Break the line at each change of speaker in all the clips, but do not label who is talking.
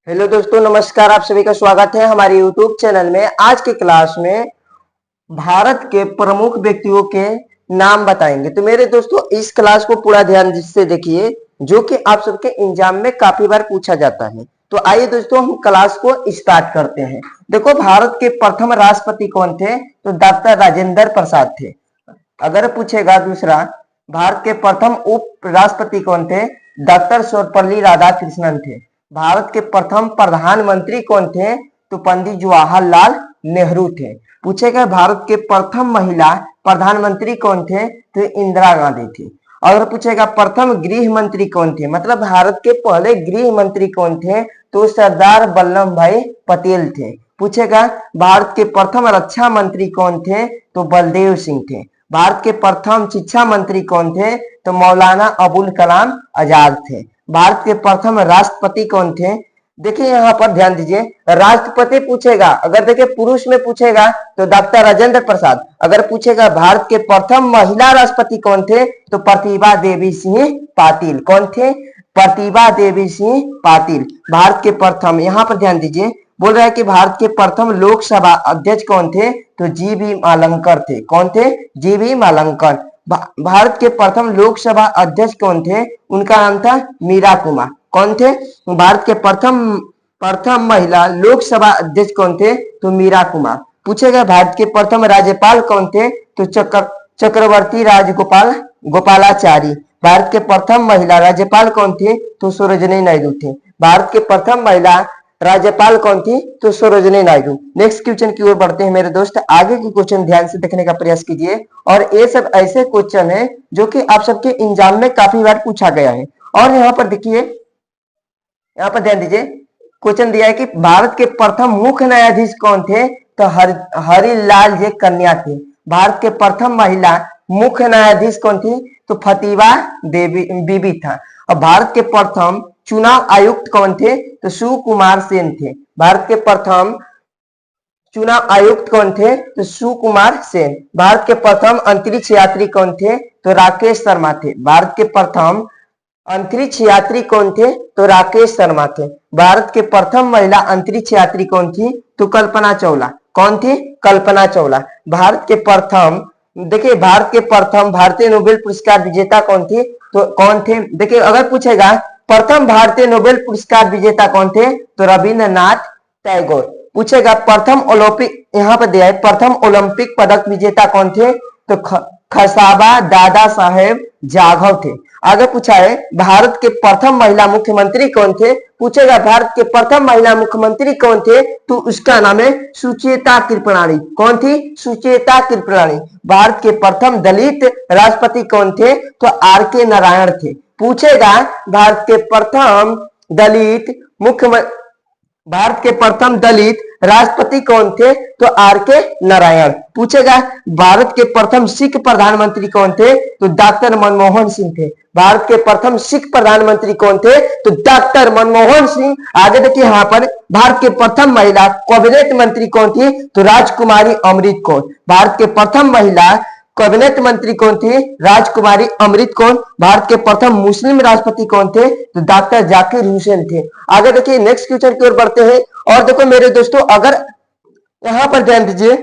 Hello दोस्तों, नमस्कार। आप सभी का स्वागत है हमारे यूट्यूब चैनल में। आज की क्लास में भारत के प्रमुख व्यक्तियों के नाम बताएंगे। तो मेरे दोस्तों, इस क्लास को पूरा ध्यान से देखिए, जो कि आप सबके एग्जाम में काफी बार पूछा जाता है। तो आइए दोस्तों, हम क्लास को स्टार्ट करते हैं। देखो, भारत के प्रथम राष्ट्रपति कौन थे? तो डॉक्टर राजेंद्र प्रसाद थे। अगर पूछेगा दूसरा, भारत के प्रथम उप राष्ट्रपति कौन थे? डॉक्टर सर्वपल्ली राधाकृष्णन थे। भारत के प्रथम प्रधानमंत्री कौन थे? तो पंडित जवाहरलाल नेहरू थे। पूछेगा भारत के प्रथम महिला प्रधानमंत्री कौन थे? तो इंदिरा गांधी थी। अगर पूछेगा प्रथम गृह मंत्री कौन थे, मतलब भारत के पहले गृह मंत्री कौन थे? तो सरदार वल्लभ भाई पटेल थे। पूछेगा भारत के प्रथम रक्षा मंत्री कौन थे? तो बलदेव सिंह थे। भारत के प्रथम शिक्षा मंत्री कौन थे? तो मौलाना अबुल कलाम आजाद थे। भारत के प्रथम राष्ट्रपति कौन थे? देखिए यहाँ पर ध्यान दीजिए, राष्ट्रपति पूछेगा, अगर देखिए पुरुष में पूछेगा तो डॉक्टर राजेंद्र प्रसाद। अगर पूछेगा भारत के प्रथम महिला राष्ट्रपति कौन थे? तो प्रतिभा देवी सिंह पाटिल। कौन थे? प्रतिभा देवी सिंह पाटिल। भारत के प्रथम, यहाँ पर ध्यान दीजिए, बोल रहा है कि भारत के प्रथम लोकसभा अध्यक्ष कौन थे? तो जीबी मालंकर थे। कौन थे? जीबी मालंकर। भारत के प्रथम लोकसभा अध्यक्ष कौन थे? उनका नाम था मीरा कुमार। कौन थे? भारत के प्रथम महिला लोकसभा अध्यक्ष कौन थे? तो मीरा कुमार। पूछेगा भारत के प्रथम राज्यपाल कौन थे? तो चक्रवर्ती राजगोपाल गोपालाचारी। भारत के प्रथम महिला राज्यपाल कौन थे? तो सरोजिनी नायडू थे। भारत के प्रथम महिला राज्यपाल कौन थी? तो सरोजिनी नायडू। नेक्स्ट क्वेश्चन की ओर बढ़ते हैं मेरे दोस्त। आगे के क्वेश्चन ध्यान से देखने का प्रयास कीजिए, और ये सब ऐसे क्वेश्चन है जो कि आप सबके एग्जाम में काफी बार पूछा गया है। और यहाँ पर देखिए, यहाँ पर ध्यान दीजिए, क्वेश्चन दिया है कि भारत के प्रथम मुख्य न्यायाधीश कौन थे? तो हरिलाल जे कन्या थे। भारत के प्रथम महिला मुख्य न्यायाधीश कौन थी? तो फतीवा देवी बीबी था। और भारत के प्रथम चुनाव आयुक्त कौन थे? तो सुकुमार सेन थे। भारत के प्रथम चुनाव आयुक्त कौन थे? तो सुकुमार सेन। भारत के प्रथम अंतरिक्ष यात्री कौन थे? तो राकेश शर्मा थे। भारत के प्रथम अंतरिक्ष यात्री कौन थे? तो राकेश शर्मा थे। भारत के प्रथम महिला अंतरिक्ष यात्री कौन थी? तो कल्पना चावला। कौन थी? कल्पना चावला। भारत के प्रथम, देखिए, भारत के प्रथम भारतीय नोबेल पुरस्कार विजेता कौन थे? तो कौन थे? देखिए, अगर पूछेगा प्रथम भारतीय नोबेल पुरस्कार विजेता कौन थे? तो रविंद्रनाथ टैगोर। पूछेगा प्रथम ओलंपिक, यहाँ पर दिया है, प्रथम ओलंपिक पदक विजेता कौन थे? तो खसाबा दादा साहेब जाधव थे। आगे पूछा है भारत के प्रथम महिला मुख्यमंत्री कौन थे? पूछेगा भारत के प्रथम महिला मुख्यमंत्री कौन थे? तो उसका नाम है सुचेता कृपलानी। कौन थी? सुचेता कृपलानी। भारत के प्रथम दलित राष्ट्रपति कौन थे? तो आर.के. नारायण थे। पूछेगा भारत के प्रथम दलित मुख्यमंत्री, भारत के प्रथम दलित राष्ट्रपति कौन थे? तो आर.के. नारायण। पूछेगा भारत के प्रथम सिख प्रधानमंत्री कौन थे? तो डॉक्टर मनमोहन सिंह थे। भारत के प्रथम सिख प्रधानमंत्री कौन थे? तो डॉक्टर मनमोहन सिंह। आगे देखिए, यहाँ पर भारत के प्रथम महिला कैबिनेट मंत्री कौन थी? तो राजकुमारी अमृत कौर। भारत के प्रथम महिला कैबिनेट मंत्री कौन थे? राजकुमारी अमृत कौर। भारत के प्रथम मुस्लिम राष्ट्रपति कौन थे? तो डॉक्टर जाकिर हुसैन थे। आगे देखिए, नेक्स्ट क्वेश्चन की ओर बढ़ते हैं। और देखो मेरे दोस्तों, अगर यहाँ पर ध्यान दीजिए,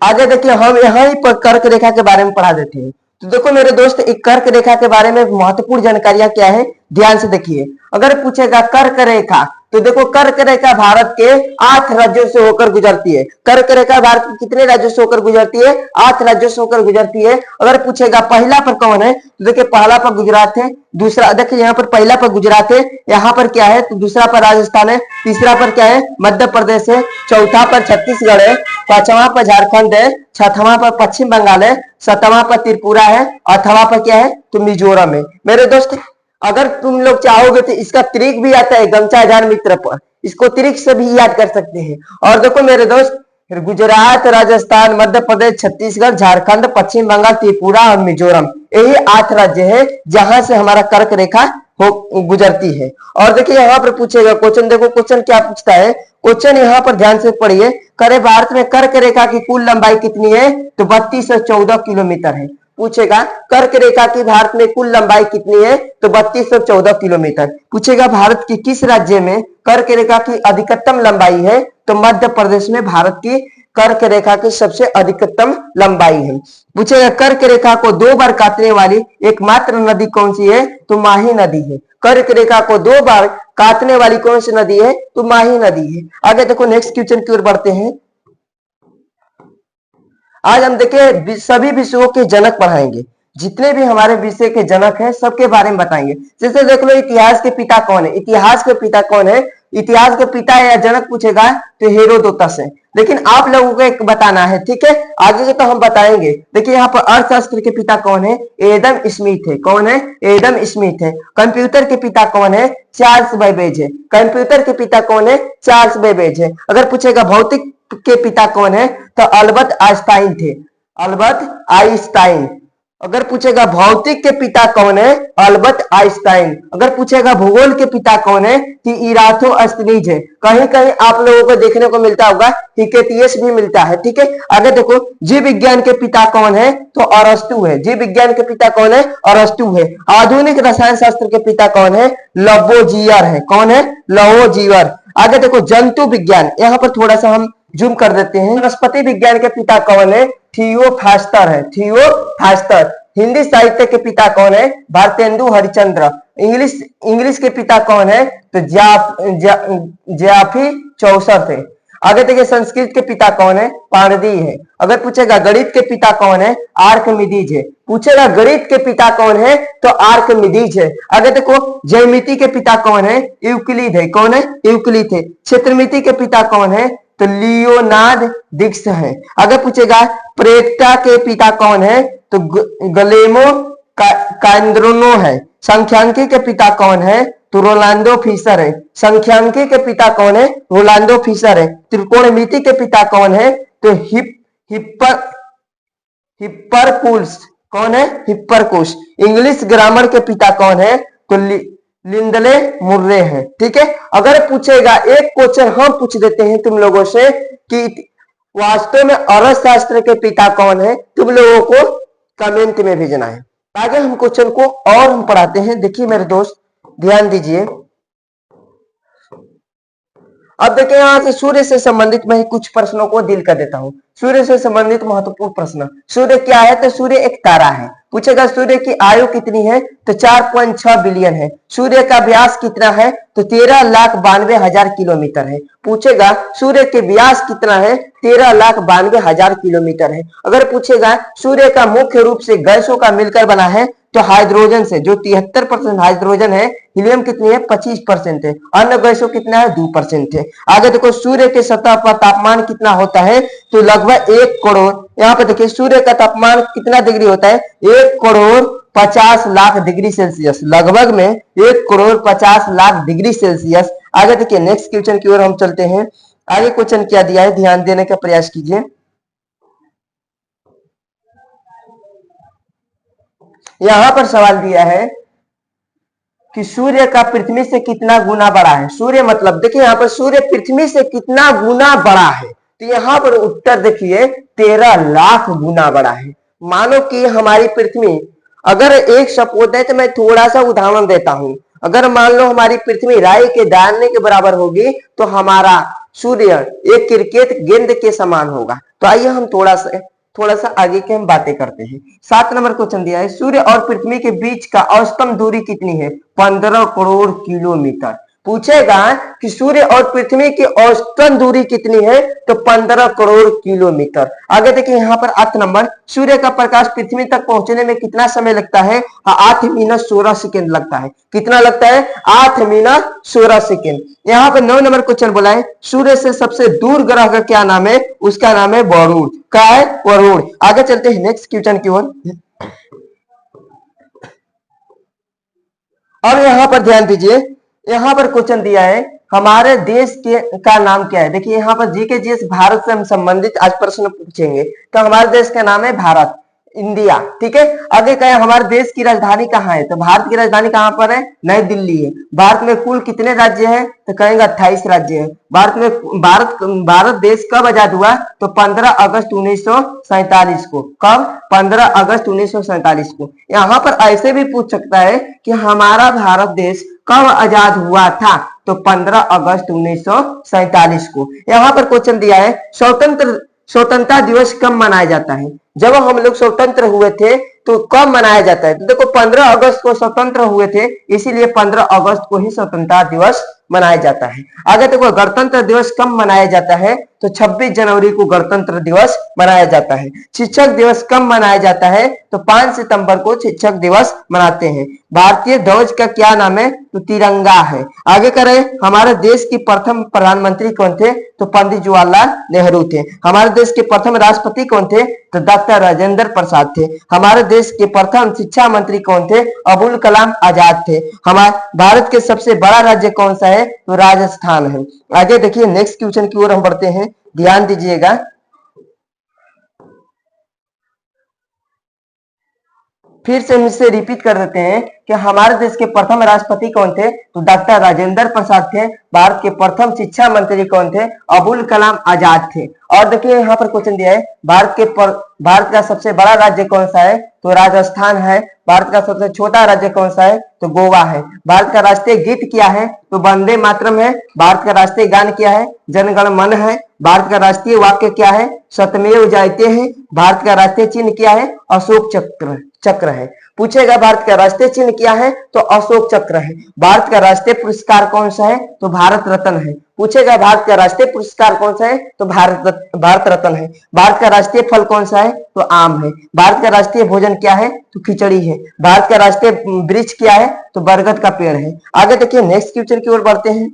आगे देखिए, हम यहाँ ही पर कर्क रेखा के बारे में पढ़ा देते हैं। तो देखो मेरे दोस्त, एक कर्क रेखा के बारे में महत्वपूर्ण जानकारियां क्या है, ध्यान से देखिए। अगर पूछेगा कर्क रेखा, तो देखो कर्क रेखा भारत के 8 राज्यों से होकर गुजरती है। कर्क रेखा भारत के कितने राज्यों से होकर गुजरती है? 8 राज्यों से होकर गुजरती है। अगर पूछेगा पहला पर कौन है, तो देखिए पहला पर गुजरात है। दूसरा, देखिए यहाँ पर पहला पर गुजरात है, यहाँ पर क्या है? तो दूसरा पर राजस्थान है। तीसरा पर क्या है? मध्य प्रदेश है। चौथा पर छत्तीसगढ़ है। पांचवा पर झारखंड है। छठवां पर पश्चिम बंगाल है। सातवां पर त्रिपुरा है। आठवां पर क्या है? तो मिजोरम है। मेरे दोस्त, अगर तुम लोग चाहोगे तो इसका त्रिक भी आता है गमचा हजार मित्र पर, इसको त्रिक से भी याद कर सकते हैं। और देखो मेरे दोस्त, गुजरात, राजस्थान, मध्य प्रदेश, छत्तीसगढ़, झारखंड, पश्चिम बंगाल, त्रिपुरा और मिजोरम, यही 8 राज्य है जहां से हमारा कर्क रेखा गुजरती है। और देखिए यहाँ पर पूछेगा क्वेश्चन, देखो क्वेश्चन क्या पूछता है। क्वेश्चन यहाँ पर ध्यान से पढ़िए। करे भारत में कर्क रेखा की कुल लंबाई कितनी है? तो 3214 किलोमीटर है। पूछेगा कर्क रेखा की भारत में कुल लंबाई कितनी है? तो 3214 किलोमीटर। पूछेगा भारत के किस राज्य में कर्क रेखा की अधिकतम लंबाई है, तो मध्य प्रदेश में भारत की कर्क रेखा की सबसे अधिकतम लंबाई है। पूछेगा कर्क रेखा को 2 बार काटने वाली एकमात्र नदी कौन सी है, तो माही नदी है। कर्क रेखा को 2 बार काटने वाली कौन सी नदी है, तो माही नदी है। आगे देखो नेक्स्ट क्वेश्चन की ओर बढ़ते हैं। आज हम देखें सभी विषयों के जनक पढ़ाएंगे, जितने भी हमारे विषय के जनक हैं सबके बारे में बताएंगे। जैसे देख लो इतिहास के पिता कौन है, इतिहास के पिता कौन है, इतिहास के पिता या जनक पूछेगा तो हेरोडोटस है। लेकिन आप लोगों को एक बताना है, ठीक है, आगे से तो हम बताएंगे। देखिए यहाँ पर अर्थशास्त्र के पिता कौन है, एडम स्मिथ है। कौन है, एडम स्मिथ है। कंप्यूटर के पिता कौन है, चार्ल्स बेबेज है। कंप्यूटर के पिता कौन है, चार्ल्स बेबेज है। अगर पूछेगा भौतिक के पिता कौन है, तो अल्बर्ट आइंस्टाइन थे, अल्बर्ट आइंस्टाइन। अगर पूछेगा भौतिक के पिता कौन है, अल्बर्ट आइंस्टाइन। अगर पूछेगा भूगोल के पिता कौन है, कि इराथोस्थिनीज है। कहीं कहीं आप लोगों को देखने को मिलता होगा हिकेटियस भी मिलता है, ठीक है। आगे देखो जीव विज्ञान के पिता कौन है, तो अरस्तु है। जीव विज्ञान के पिता कौन है, अरस्तु है। आधुनिक रसायन शास्त्र के पिता कौन है, लवोजियर है। कौन है, लवोजियर। आगे देखो जंतु विज्ञान, यहाँ पर थोड़ा सा हम जूम कर देते हैं। वनस्पति विज्ञान के पिता कौन है, थियोफास्टर है, थियोफास्टर। हिंदी साहित्य के पिता कौन है, भारतेंदु हरिश्चंद्र। इंग्लिश के पिता कौन है, तो जाफी चौसर थे। आगे देखिए संस्कृत के पिता कौन है, पाणिनि है। अगर पूछेगा गणित के पिता कौन है, आर्किमिडीज है। पूछेगा गणित के पिता कौन है, तो आर्किमिडीज है। आगे देखो ज्यामिति के पिता कौन है, यूक्लिड है। कौन है, यूक्लिड है। क्षेत्रमिति के पिता कौन है, तो लियोनार्ड डिक्स है। अगर पूछेगा प्रेक्टा के पिता कौन है, तो गलेमो कांद्रोनो है। संख्यांकी के पिता कौन है, तो रोलांडो फिशर है। संख्यांकी के पिता कौन है, रोलांडो फिशर है। त्रिकोणमिति के पिता कौन है, तो हिप्परकुल्स। कौन है, हिप्परकुस। इंग्लिश ग्रामर के पिता कौन है, तो लिंडले मुर्रे हैं, ठीक है। अगर पूछेगा एक क्वेश्चन हम पूछ देते हैं तुम लोगों से कि वास्तव में अर्थशास्त्र के पिता कौन है, तुम लोगों को कमेंट में भेजना है। आगे हम क्वेश्चन को और हम पढ़ाते हैं। देखिए मेरे दोस्त ध्यान दीजिए। अब देखिए यहां से सूर्य से संबंधित मैं कुछ प्रश्नों को डील कर देता हूं। सूर्य से संबंधित महत्वपूर्ण प्रश्न, सूर्य क्या है, तो सूर्य एक तारा है। पूछेगा सूर्य की आयु कितनी है, तो 4.6 बिलियन है। सूर्य का व्यास कितना है, तो 13,92,000 किलोमीटर है। पूछेगा सूर्य के व्यास कितना है, 13,92,000 किलोमीटर है। अगर पूछेगा सूर्य का मुख्य रूप से गैसों का मिलकर बना है, तो हाइड्रोजन से, जो 73% हाइड्रोजन है। हीलियम कितनी है, 25% है। अन्य गैसों कितना है, 2% है। आगे देखो सूर्य के सतह पर तापमान कितना होता है, तो लगभग 1 करोड़। यहाँ पे देखिए सूर्य का तापमान कितना डिग्री होता है, 1 करोड़ 50 लाख डिग्री सेल्सियस। लगभग में 1 करोड़ 50 लाख डिग्री सेल्सियस। आगे देखिए नेक्स्ट क्वेश्चन की ओर हम चलते हैं। आगे क्वेश्चन क्या दिया है, ध्यान देने का प्रयास कीजिए। यहां पर सवाल दिया है कि सूर्य का पृथ्वी से कितना गुना बड़ा है। सूर्य मतलब देखिए यहाँ पर सूर्य पृथ्वी से कितना गुना बड़ा है, तो यहाँ पर उत्तर देखिए 13 लाख गुना बड़ा है। मानो कि हमारी पृथ्वी, अगर एक सपोज है, तो मैं थोड़ा सा उदाहरण देता हूं। अगर मान लो हमारी पृथ्वी राई के दाने के बराबर होगी, तो हमारा सूर्य एक क्रिकेट गेंद के समान होगा। तो आइए हम थोड़ा सा आगे की हम बातें करते हैं। 7 नंबर क्वेश्चन दिया है, सूर्य और पृथ्वी के बीच का औसतन दूरी कितनी है, 15 करोड़ किलोमीटर। पूछेगा कि सूर्य और पृथ्वी की औसतन दूरी कितनी है, तो 15 करोड़ किलोमीटर। आगे देखिए यहाँ पर 8 नंबर, सूर्य का प्रकाश पृथ्वी तक पहुंचने में कितना समय लगता है, 8 मिनट 16 सेकेंड लगता है। कितना लगता है, 8 मिनट 16 सेकेंड। यहाँ पर 9 नंबर क्वेश्चन बोला है, सूर्य से सबसे दूर ग्रह का क्या नाम है, उसका नाम है वरुण। क्या है, वरुण। आगे चलते हैं नेक्स्ट क्वेश्चन की ओर। अब यहाँ पर ध्यान दीजिए, यहाँ पर क्वेश्चन दिया है हमारे देश के का नाम क्या है। देखिए यहाँ पर जीके जीएस भारत से हम संबंधित आज प्रश्न पूछेंगे। तो हमारे देश का नाम है भारत। इंडिया। ठीक है, आगे कहे हमारे देश की राजधानी कहाँ है, तो भारत की राजधानी कहाँ पर है, नई दिल्ली है। भारत में कुल कितने राज्य हैं, तो कहेंगे 28 राज्य हैं। भारत देश कब आजाद हुआ, तो 15 अगस्त 1947 को। कब, 15 अगस्त 1947 को। यहाँ पर ऐसे भी पूछ सकता है कि हमारा भारत देश कब आजाद हुआ था, तो 15 अगस्त 1947 को। यहाँ पर क्वेश्चन दिया है स्वतंत्रता दिवस कब मनाया जाता है, जब हम लोग स्वतंत्र हुए थे तो कब मनाया जाता है, तो देखो 15 अगस्त को स्वतंत्र हुए थे, इसीलिए 15 अगस्त को ही स्वतंत्रता दिवस मनाया जाता है। आगे देखो गणतंत्र दिवस कब मनाया जाता है, तो 26 जनवरी को गणतंत्र दिवस मनाया जाता है। शिक्षक दिवस कब मनाया जाता है, तो 5 सितंबर को शिक्षक दिवस मनाते हैं। भारतीय ध्वज का क्या नाम है, तो तिरंगा है। आगे करें हमारे देश की प्रथम प्रधानमंत्री कौन थे, तो पंडित जवाहरलाल नेहरू थे। हमारे देश के प्रथम राष्ट्रपति कौन थे, तो डॉक्टर राजेंद्र प्रसाद थे। हमारे देश के प्रथम शिक्षा मंत्री कौन थे, अबुल कलाम आजाद थे। हमारे भारत के सबसे बड़ा राज्य कौन सा है, तो राजस्थान है। आगे देखिए नेक्स्ट क्वेश्चन की ओर हम बढ़ते हैं, ध्यान दीजिएगा। फिर से मुझसे रिपीट कर देते हैं कि हमारे देश के प्रथम राष्ट्रपति कौन थे, तो डॉक्टर राजेंद्र प्रसाद थे। भारत के प्रथम शिक्षा मंत्री कौन थे, अबुल कलाम आजाद थे। और देखिए यहाँ पर क्वेश्चन दिया है भारत का सबसे बड़ा राज्य कौन सा है, तो राजस्थान है। भारत का सबसे छोटा राज्य कौन सा है, तो गोवा है। भारत का राष्ट्रीय गीत क्या है, तो वंदे मातरम है। भारत का राष्ट्रीय गान क्या है, जन गण मन है। भारत का राष्ट्रीय वाक्य क्या है, सत्यमेव जयते है। भारत का राष्ट्रीय चिन्ह क्या है, अशोक चक्र है। पूछेगा भारत का राष्ट्रीय चिन्ह क्या है, तो अशोक चक्र है। भारत का राष्ट्रीय पुरस्कार कौन सा है, तो भारत रत्न है। पूछेगा भारत का राष्ट्रीय पुरस्कार कौन सा है, तो भारत रत्न है। भारत का राष्ट्रीय फल कौन सा है, तो आम है। भारत का राष्ट्रीय भोजन क्या है, तो खिचड़ी है। भारत का राष्ट्रीय वृक्ष क्या है, तो बरगद का पेड़ है। आगे देखिए नेक्स्ट क्वेश्चन की ओर बढ़ते हैं।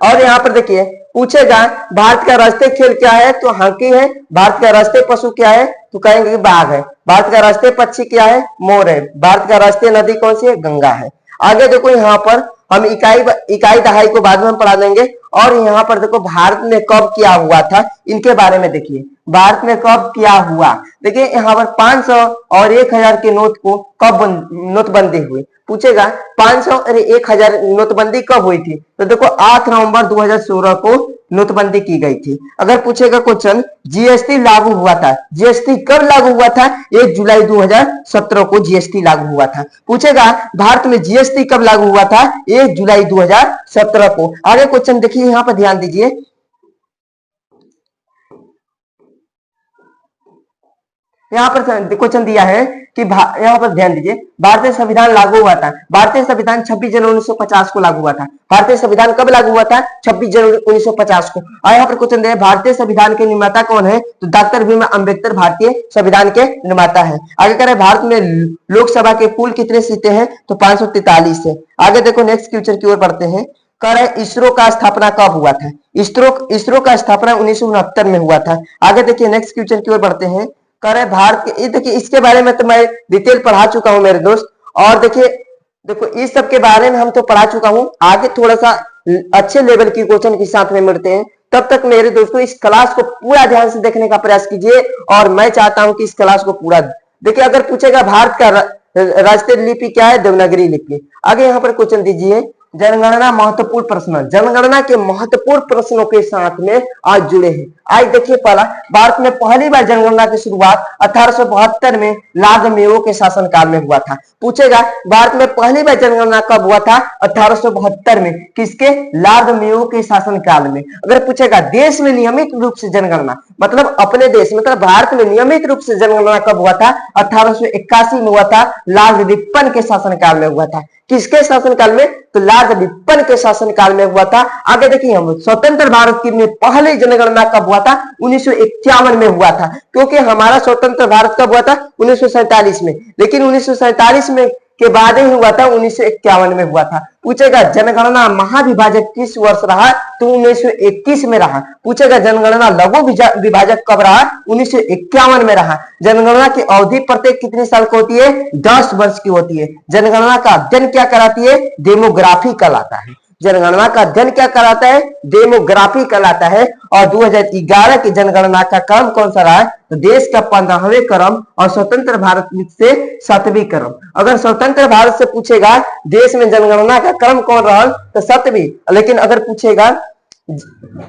और यहाँ पर देखिए पूछेगा भारत का राष्ट्रीय खेल क्या है, तो हॉकी है। भारत का राष्ट्रीय पशु क्या है, तो कहेंगे बाघ है। भारत का राष्ट्रीय पक्षी क्या है, मोर है। भारत का राष्ट्रीय नदी कौन सी है, गंगा है। आगे देखो यहाँ पर हम इकाई दहाई को बाद में हम पढ़ा देंगे। और यहाँ पर देखो भारत में कब क्या हुआ था, इनके बारे में देखिए भारत में कब क्या हुआ। देखिए यहाँ पर 500 और 1000 के नोट को कब नोटबंदी हुई। पूछेगा 500 और 1000 नोटबंदी कब हुई थी, तो देखो 8 नवंबर 2016 को नोटबंदी की गई थी। अगर पूछेगा क्वेश्चन जीएसटी लागू हुआ था, जीएसटी कब लागू हुआ था, 1 जुलाई 2017 को जीएसटी लागू हुआ था। पूछेगा भारत में जीएसटी कब लागू हुआ था, 1 जुलाई 2017 को। आगे क्वेश्चन देखिए यहाँ पर ध्यान दीजिए। यहाँ पर क्वेश्चन दिया है कि यहाँ पर ध्यान दीजिए, भारतीय संविधान लागू हुआ था। भारतीय संविधान 26 जनवरी 1950 को लागू हुआ था। भारतीय संविधान कब लागू हुआ था, 26 जनवरी 1950 को। और यहाँ पर क्वेश्चन दिया भारतीय संविधान के निर्माता कौन है, तो डॉक्टर भीम अम्बेडकर भारतीय संविधान के निर्माता है। आगे करें भारत में लोकसभा के कुल कितने सीटें हैं, तो 543 है। आगे देखो नेक्स्ट क्वेश्चन की ओर बढ़ते हैं। इसरो का स्थापना कब हुआ था, इसरो का स्थापना 1969 में हुआ था। आगे देखिए नेक्स्ट क्वेश्चन की ओर बढ़ते हैं। करे भारत के, देखिए इसके बारे में तो मैं डिटेल पढ़ा चुका हूं मेरे दोस्त। और देखिए देखो इस सब के बारे में हम तो पढ़ा चुका हूं। आगे थोड़ा सा अच्छे लेवल की क्वेश्चन के साथ में मिलते हैं। तब तक मेरे दोस्तों इस क्लास को पूरा ध्यान से देखने का प्रयास कीजिए। और मैं चाहता हूं कि इस क्लास को पूरा देखिए। अगर पूछेगा भारत का राष्ट्रीय लिपि क्या है, देवनागरी लिपि। आगे यहाँ पर क्वेश्चन दीजिए जनगणना महत्वपूर्ण प्रश्न। जनगणना के महत्वपूर्ण प्रश्नों के साथ में आज जुड़े हैं। आज देखिए पहला, भारत में पहली बार जनगणना की शुरुआत 1872 में लॉर्ड मेयो के शासनकाल में हुआ था। पूछेगा भारत में पहली बार जनगणना कब हुआ था, 1872 में। किसके, लॉर्ड मेयो के शासनकाल में। अगर पूछेगा देश में नियमित रूप से जनगणना, मतलब अपने देश मतलब भारत में नियमित रूप से जनगणना कब हुआ था, 1881 में हुआ था। लॉर्ड रिपन के शासनकाल में हुआ था। किसके शासनकाल में, तो लॉर्ड रिपन के शासनकाल में हुआ था। आगे देखिए हम स्वतंत्र भारत की में पहली जनगणना कब हुआ था, 1951 में हुआ था। क्योंकि हमारा स्वतंत्र भारत कब हुआ था, 1947 में। लेकिन 1947 में के बाद ही हुआ था, 1951 में हुआ था। पूछेगा जनगणना महाविभाजक किस वर्ष रहा, तो 1921 में रहा। पूछेगा जनगणना लघु विभाजक कब रहा, 1951 में रहा। जनगणना की अवधि प्रत्येक कितने साल की होती है, 10 वर्ष की होती है। जनगणना का अध्ययन क्या कराती है, डेमोग्राफी कहलाता है। जनगणना का अध्ययन क्या कराता है? डेमोग्राफी कहलाता है। और 2011 की जनगणना का क्रम कौन सा रहा है? तो देश का 15वें क्रम और स्वतंत्र भारत से 7वीं क्रम। अगर स्वतंत्र भारत से पूछेगा देश में जनगणना का क्रम कौन रहा तो 7वीं, लेकिन अगर पूछेगा